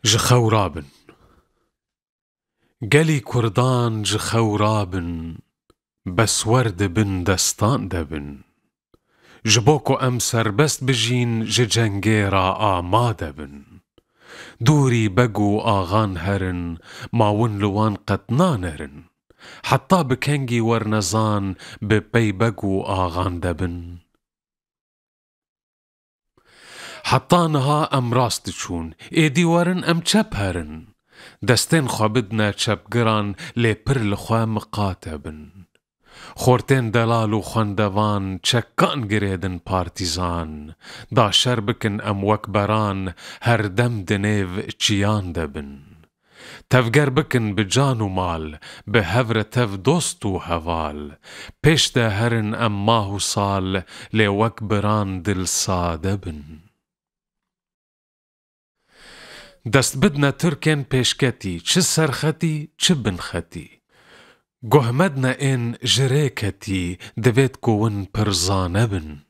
جخورابن قلي كردان جخورابن بس ورد بن دستان دبن جبوكو أمسر بس بجين ججنجيرا آماده بن دوري بقو آغان هرن ماون لوان قطنانرن حتى بكنجي ورنزان ببي بقو آغان دبن حطانها أم راست چون ايدي ورن أم چپ هرن دستين خوابدنا چپ گران لي پر لخوا مقاتبن خورتين دلالو خواندوان چکان گريدن پارتيزان دا شربكن أم وكبران هر دم دنيو چيان دبن تفگر بكن بجانو مال بهور تف دوستو هوال پیش ده هرن أم ماهو سال لي وكبران دل سادبن دست بدنا تركن پیشکتی چه سرختی چه بنختی گهمدنا این جریکتی دوید کون پرزانه بن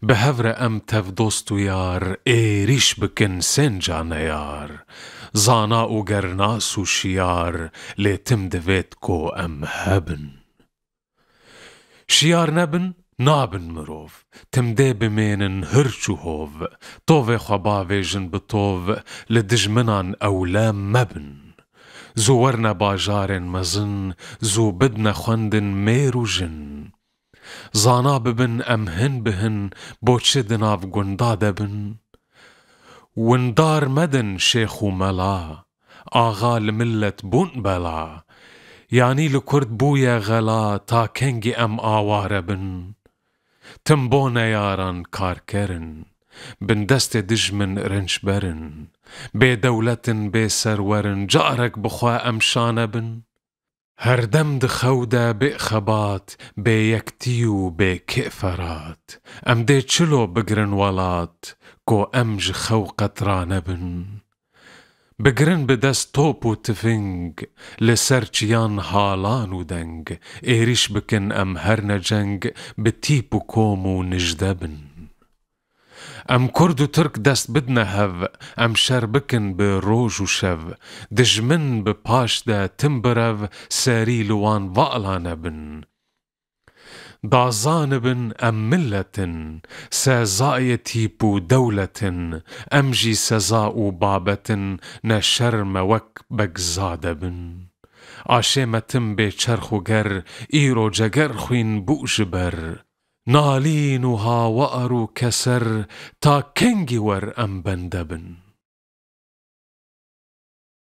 به هفر ام تف دوستو یار ایریش بکن سنجانه یار زانا و گرناس و شیار لیتم دوید کو ام هبن شیار نبن نابن مروف تمدي بمينن هرچو هوف طوفي خباويجن بطوف لدجمنان أولام مبن زورنا باجارن مزن زو بدنا خندن ميرو جن زانا ببن أمهن بهن بوچدناف گنداده بن وندار مدن شيخو ملا آغا لملت بون بلا يعني لكرد بويا غلا تا كنجي أم آواره بن تنبونا ياران كاركرن بن دست دجمن رنش برن بي دولتن بي سرورن جارك بخوا أمشانه بن هر دم دخوده بي خبات بي يكتيو بي كئفرات أم دي چلو بگرن ولات كو أمج خو قطرانه بن بگرن بدست توپ و تفنگ لسر چیان حالان و دنگ ایریش بکن ام هر نجنگ بتیپ و کوم و نجدبن ام کرد و ترک دست بدنا هف ام شر بکن به روج و شو دجمن به پاش ده تمبرو ساری لوان وعلانه بن دازان بن أم ملة سازايتي بو دولة أمجي سزاء بابة نشر موك بگزاد بن آشيمتم بي چرخو گر إيرو جگر خوين بو جبر نالين ها وأرو كسر تا كنجي ور أم بندبن